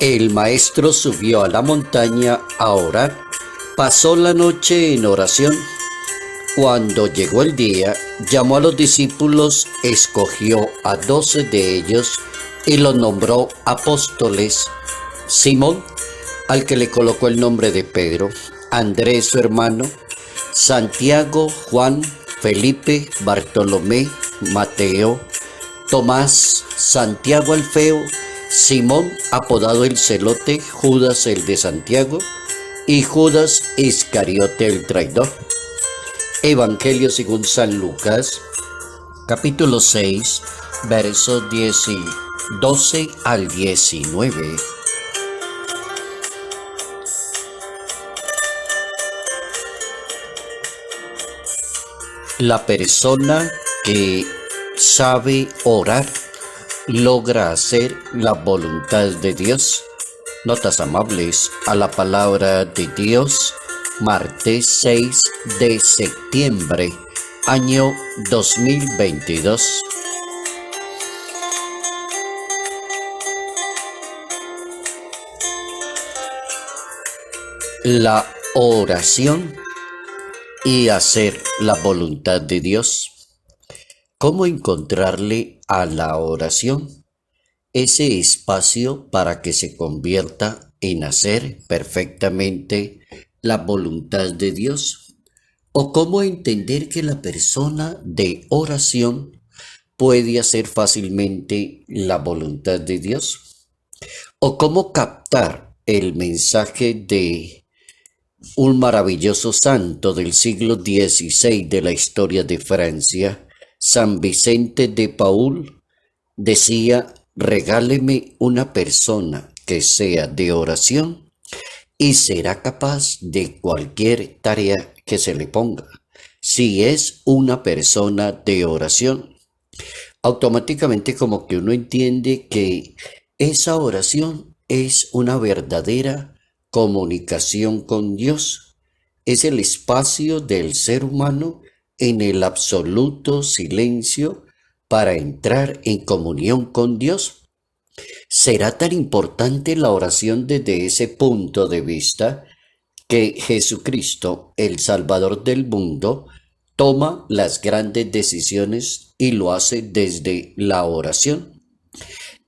El maestro subió a la montaña a orar. Pasó la noche en oración. Cuando llegó el día, llamó a los discípulos, escogió a 12 de ellos y los nombró apóstoles: Simón, al que le colocó el nombre de Pedro; Andrés su hermano; Santiago, Juan, Felipe, Bartolomé, Mateo, Tomás, Santiago Alfeo, Simón apodado el Celote, Judas el de Santiago y Judas Iscariote el traidor. Evangelio según San Lucas, capítulo 6, versos 12 al 19. La persona que sabe orar logra hacer la voluntad de Dios. Notas amables a la palabra de Dios, martes 6 de septiembre, año 2022. La oración y hacer la voluntad de Dios. ¿Cómo encontrarle a la oración ese espacio para que se convierta en hacer perfectamente la voluntad de Dios? ¿O cómo entender que la persona de oración puede hacer fácilmente la voluntad de Dios? ¿O cómo captar el mensaje de un maravilloso santo del siglo XVI de la historia de Francia, San Vicente de Paul? Decía: regáleme una persona que sea de oración y será capaz de cualquier tarea que se le ponga. Si es una persona de oración, automáticamente como que uno entiende que esa oración es una verdadera comunicación con Dios. Es el espacio del ser humano en el absoluto silencio para entrar en comunión con Dios. Será tan importante la oración desde ese punto de vista que Jesucristo, el Salvador del mundo, toma las grandes decisiones y lo hace desde la oración.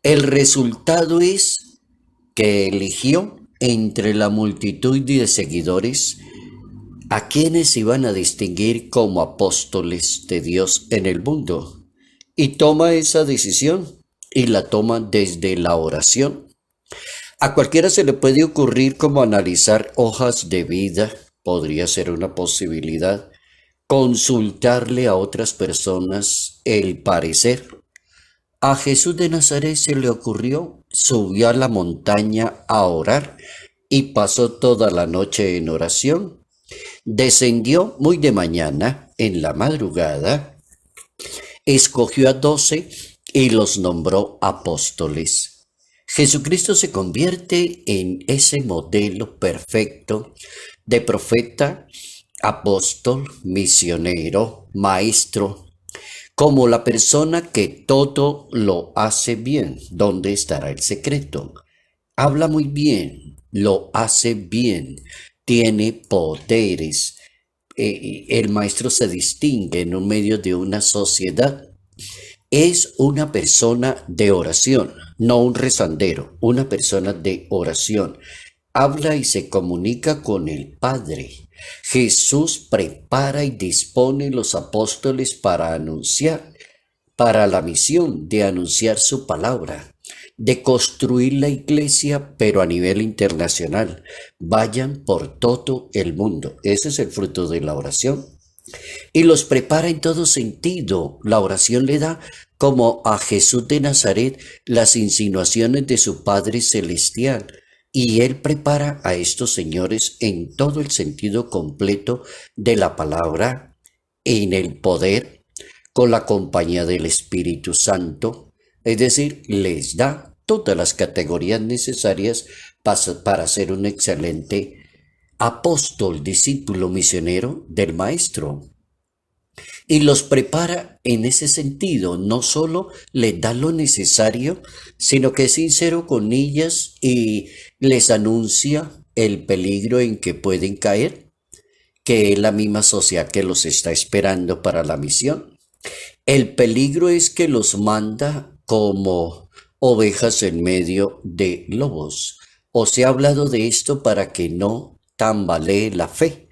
El resultado es que eligió entre la multitud de seguidores a quienes iban a distinguir como apóstoles de Dios en el mundo, y toma esa decisión y la toma desde la oración. A cualquiera se le puede ocurrir como analizar hojas de vida, podría ser una posibilidad, consultarle a otras personas el parecer. A Jesús de Nazaret se le ocurrió, subió a la montaña a orar y pasó toda la noche en oración. Descendió muy de mañana, en la madrugada, escogió a 12 y los nombró apóstoles. Jesucristo se convierte en ese modelo perfecto de profeta, apóstol, misionero, maestro, como la persona que todo lo hace bien. ¿Dónde estará el secreto? Habla muy bien, lo hace bien, tiene poderes. El maestro se distingue en un medio de una sociedad. Es una persona de oración, no un rezandero, una persona de oración. Habla y se comunica con el Padre. Jesús prepara y dispone los apóstoles para anunciar, para la misión de anunciar su palabra, de construir la iglesia, pero a nivel internacional. Vayan por todo el mundo. Ese es el fruto de la oración. Y los prepara en todo sentido. La oración le da, como a Jesús de Nazaret, las insinuaciones de su Padre Celestial. Y Él prepara a estos señores en todo el sentido completo de la palabra, en el poder, con la compañía del Espíritu Santo. Es decir, les da todas las categorías necesarias para ser un excelente apóstol, discípulo, misionero del Maestro. y los prepara en ese sentido. No solo les da lo necesario, sino que es sincero con ellas y les anuncia el peligro en que pueden caer, que es la misma sociedad que los está esperando para la misión. El peligro es que los manda como ovejas en medio de lobos. Os he hablado de esto para que no tambalee la fe.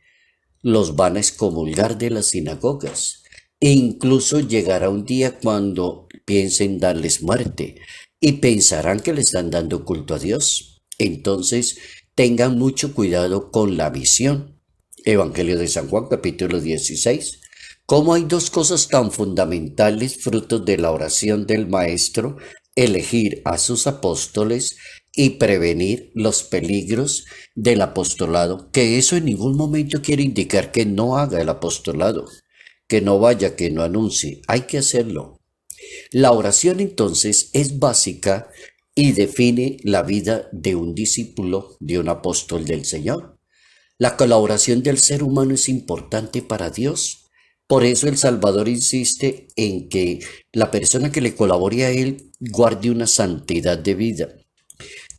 Los van a excomulgar de las sinagogas. E incluso llegará un día cuando piensen darles muerte y pensarán que le están dando culto a Dios. Entonces, tengan mucho cuidado con la visión. Evangelio de San Juan, capítulo 16. Cómo hay dos cosas tan fundamentales, frutos de la oración del Maestro: elegir a sus apóstoles y prevenir los peligros del apostolado, que eso en ningún momento quiere indicar que no haga el apostolado, que no vaya, que no anuncie. Hay que hacerlo. La oración entonces es básica y define la vida de un discípulo, de un apóstol del Señor. La colaboración del ser humano es importante para Dios. Por eso el Salvador insiste en que la persona que le colabore a Él guarde una santidad de vida,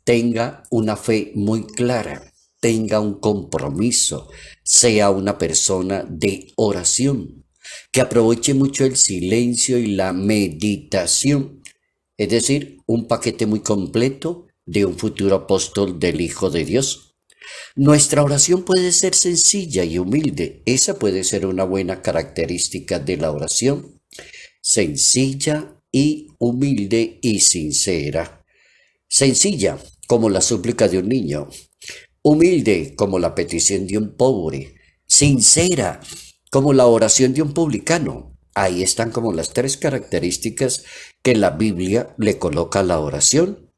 tenga una fe muy clara, tenga un compromiso, sea una persona de oración, que aproveche mucho el silencio y la meditación, es decir, un paquete muy completo de un futuro apóstol del Hijo de Dios. Nuestra oración puede ser sencilla y humilde. Esa puede ser una buena característica de la oración. Sencilla y humilde y sincera. Sencilla, como la súplica de un niño. Humilde, como la petición de un pobre. Sincera, como la oración de un publicano. Ahí están como las tres características que la Biblia le coloca a la oración.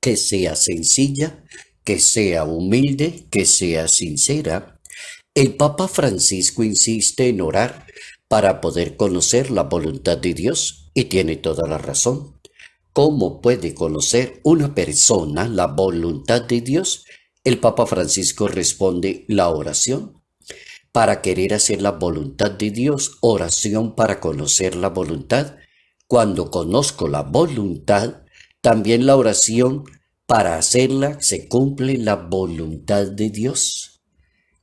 Que sea sencilla, que sea humilde, que sea sincera. El Papa Francisco insiste en orar para poder conocer la voluntad de Dios y tiene toda la razón. ¿Cómo puede conocer una persona la voluntad de Dios? El Papa Francisco responde: la oración. Para querer hacer la voluntad de Dios, oración para conocer la voluntad. Cuando conozco la voluntad, también la oración para hacerla se cumple la voluntad de Dios.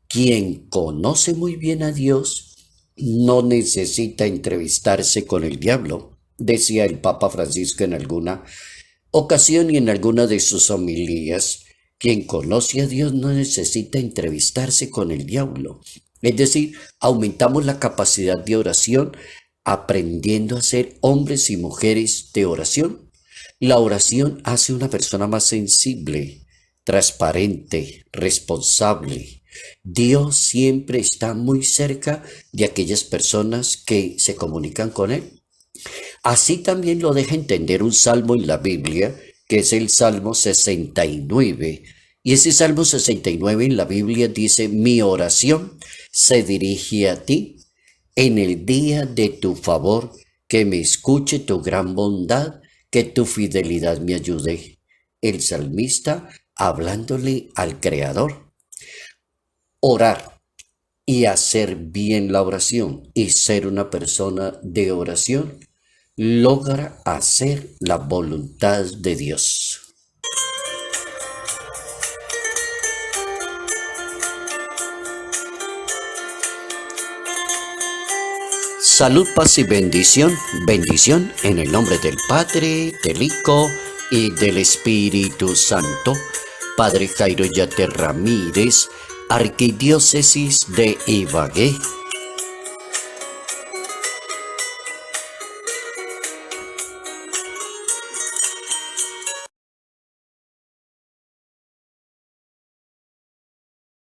Quien conoce muy bien a Dios no necesita entrevistarse con el diablo, decía el Papa Francisco en alguna ocasión y en alguna de sus homilías. Quien conoce a Dios no necesita entrevistarse con el diablo. Es decir, aumentamos la capacidad de oración aprendiendo a ser hombres y mujeres de oración. La oración hace una persona más sensible, transparente, responsable. Dios siempre está muy cerca de aquellas personas que se comunican con Él. Así también lo deja entender un salmo en la Biblia, que es el Salmo 69. Y ese Salmo 69 en la Biblia dice: mi oración se dirige a ti en el día de tu favor, que me escuche tu gran bondad, que tu fidelidad me ayude. El salmista hablándole al Creador. Orar y hacer bien la oración y ser una persona de oración logra hacer la voluntad de Dios. Salud, paz y bendición. Bendición en el nombre del Padre, del Hijo y del Espíritu Santo. Padre Jairo Yater Ramírez, Arquidiócesis de Ibagué,